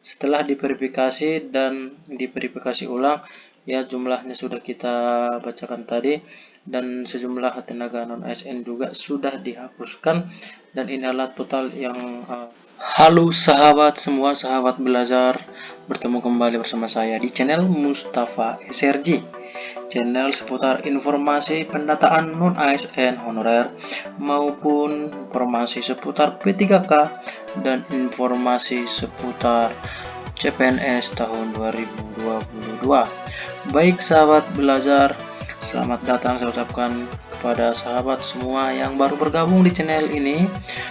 setelah diverifikasi dan diverifikasi ulang, ya jumlahnya sudah kita bacakan tadi, dan sejumlah tenaga non ASN juga sudah dihapuskan, dan ini adalah total yang halo sahabat semua, sahabat belajar, bertemu kembali bersama saya di channel Mustafa SRG, channel seputar informasi pendataan non ASN honorer maupun informasi seputar P3K dan informasi seputar CPNS tahun 2022. Baik sahabat belajar, selamat datang saya ucapkan kepada sahabat semua yang baru bergabung di channel ini.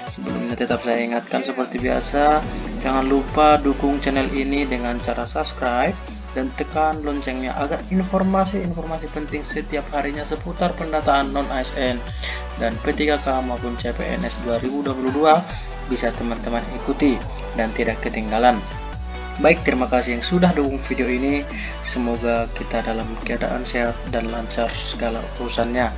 Sebelumnya tetap saya ingatkan seperti biasa, jangan lupa dukung channel ini dengan cara subscribe dan tekan loncengnya agar informasi-informasi penting setiap harinya seputar pendataan non-ASN dan P3K maupun CPNS 2022 bisa teman-teman ikuti dan tidak ketinggalan. Baik, terima kasih yang sudah dukung video ini. Semoga kita dalam keadaan sehat dan lancar segala urusannya.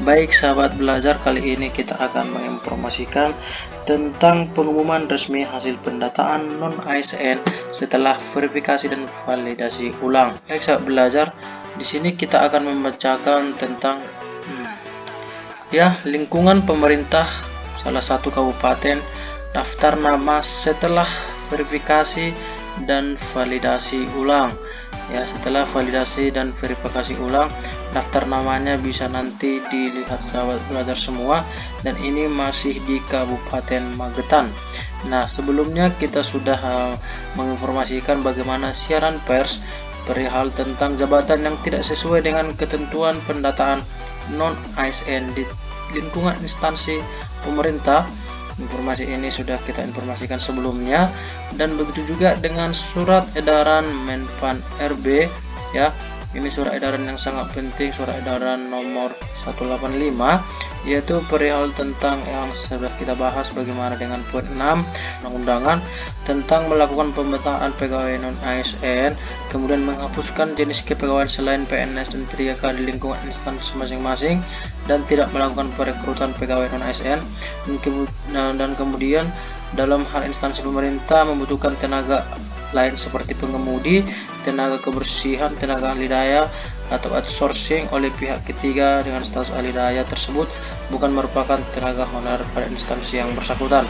Baik sahabat belajar, kali ini kita akan menginformasikan tentang pengumuman resmi hasil pendataan non-ASN setelah verifikasi dan validasi ulang. Baik sahabat belajar, di sini kita akan membacakan tentang lingkungan pemerintah salah satu kabupaten, daftar nama setelah verifikasi dan validasi ulang. Ya, setelah validasi dan verifikasi ulang, daftar namanya bisa nanti dilihat sahabat belajar semua, dan ini masih di Kabupaten Magetan. Nah, sebelumnya kita sudah menginformasikan bagaimana siaran pers perihal tentang jabatan yang tidak sesuai dengan ketentuan pendataan non ASN di lingkungan instansi pemerintah. Informasi ini sudah kita informasikan sebelumnya, dan begitu juga dengan surat edaran Menpan RB, ya. Ini surat edaran yang sangat penting, surat edaran nomor 185, yaitu perihal tentang yang sudah kita bahas bagaimana dengan poin 6 undang-undangan tentang melakukan pemetaan pegawai non ASN, kemudian menghapuskan jenis kepegawaian selain PNS dan P3K di lingkungan instansi masing-masing, dan tidak melakukan perekrutan pegawai non ASN, dan kemudian dalam hal instansi pemerintah membutuhkan tenaga lain seperti pengemudi, tenaga kebersihan, tenaga ahli daya, atau outsourcing oleh pihak ketiga dengan status ahli daya tersebut bukan merupakan tenaga honorer pada instansi yang bersangkutan.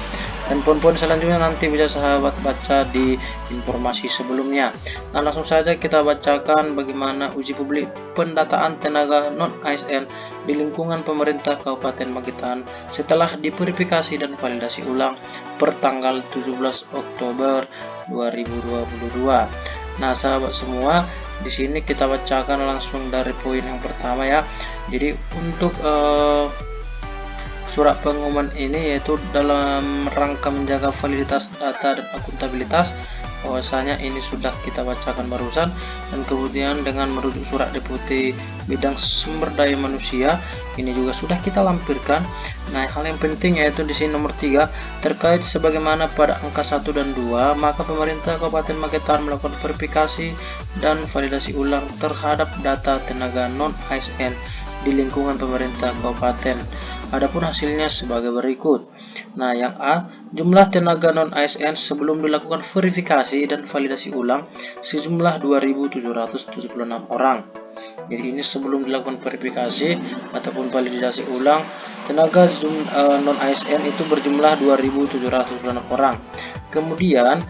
Dan poin-poin selanjutnya nanti bisa sahabat baca di informasi sebelumnya. Nah, langsung saja kita bacakan bagaimana uji publik pendataan tenaga non ASN di lingkungan pemerintah Kabupaten Magetan setelah diverifikasi dan validasi ulang per tanggal 17 Oktober 2022. Nah, sahabat semua, di sini kita bacakan langsung dari poin yang pertama ya. Jadi untuk surat pengumuman ini yaitu dalam rangka menjaga validitas data dan akuntabilitas, bahwasanya ini sudah kita bacakan barusan, dan kemudian dengan merujuk surat Deputi Bidang Sumber Daya Manusia ini juga sudah kita lampirkan. Nah, hal yang penting yaitu di sini nomor 3 terkait sebagaimana pada angka 1 dan 2, maka pemerintah Kabupaten Magetan melakukan verifikasi dan validasi ulang terhadap data tenaga non ASN di lingkungan pemerintah kabupaten. Adapun hasilnya sebagai berikut. Nah, yang A, jumlah tenaga non ASN sebelum dilakukan verifikasi dan validasi ulang sejumlah 2.776 orang. Jadi ini sebelum dilakukan verifikasi ataupun validasi ulang, tenaga non ASN itu berjumlah 2.776 orang. Kemudian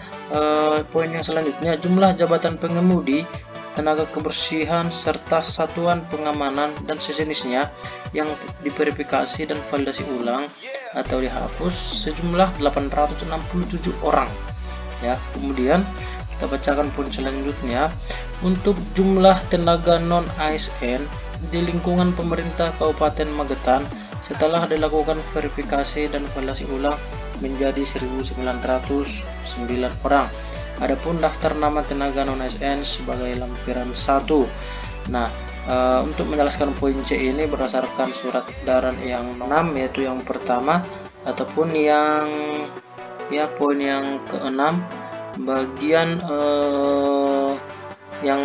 poin yang selanjutnya, jumlah jabatan pengemudi, tenaga kebersihan, serta satuan pengamanan dan sejenisnya yang diverifikasi dan validasi ulang atau dihapus sejumlah 867 orang. Ya, kemudian kita bacakan poin selanjutnya, untuk jumlah tenaga non ASN di lingkungan pemerintah Kabupaten Magetan setelah dilakukan verifikasi dan validasi ulang menjadi 1.909 orang. Adapun daftar nama tenaga non ASN sebagai lampiran 1. Nah, untuk menjelaskan poin C ini berdasarkan surat edaran yang 6, yaitu yang pertama ataupun yang poin yang ke-6 bagian yang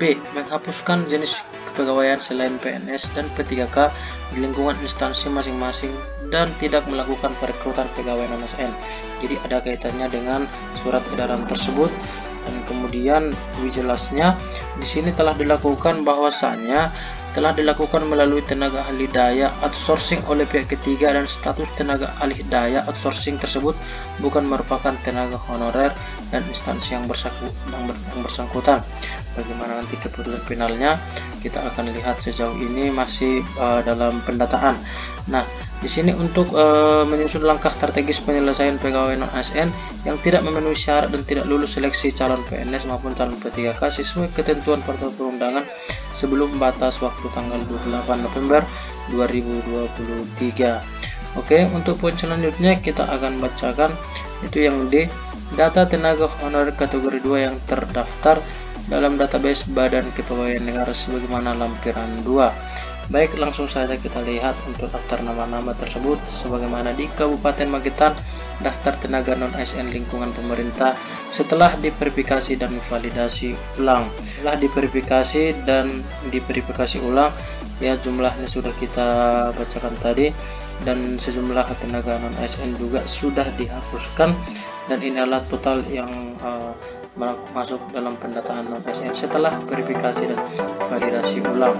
B, menghapuskan jenis kepegawaian selain PNS dan P3K di lingkungan instansi masing-masing dan tidak melakukan perekrutan pegawai non-ASN. Jadi ada kaitannya dengan surat edaran tersebut. Dan kemudian lebih jelasnya di sini telah dilakukan bahwasanya telah dilakukan melalui tenaga ahli daya outsourcing oleh pihak ketiga dan status tenaga ahli daya outsourcing tersebut bukan merupakan tenaga honorer dan instansi yang bersangkutan. Bagaimana nanti keputusan finalnya kita akan lihat, sejauh ini masih dalam pendataan. Nah, di sini untuk menyusun langkah strategis penyelesaian pegawai non-ASN yang tidak memenuhi syarat dan tidak lulus seleksi calon PNS maupun calon P3K sesuai ketentuan peraturan perundangan sebelum batas waktu tanggal 28 November 2023. Oke, untuk poin selanjutnya kita akan bacakan itu yang D, data tenaga honorer kategori 2 yang terdaftar dalam database Badan Kepegawaian Negara sebagaimana lampiran 2. Baik, langsung saja kita lihat untuk daftar nama-nama tersebut. Sebagaimana di Kabupaten Magetan, daftar tenaga non-ASN lingkungan pemerintah setelah diverifikasi dan validasi ulang. Setelah diverifikasi dan diverifikasi ulang, ya jumlahnya sudah kita bacakan tadi, dan sejumlah tenaga non-ASN juga sudah dihapuskan, dan ini adalah total yang masuk dalam pendataan non-ASN setelah verifikasi dan validasi ulang.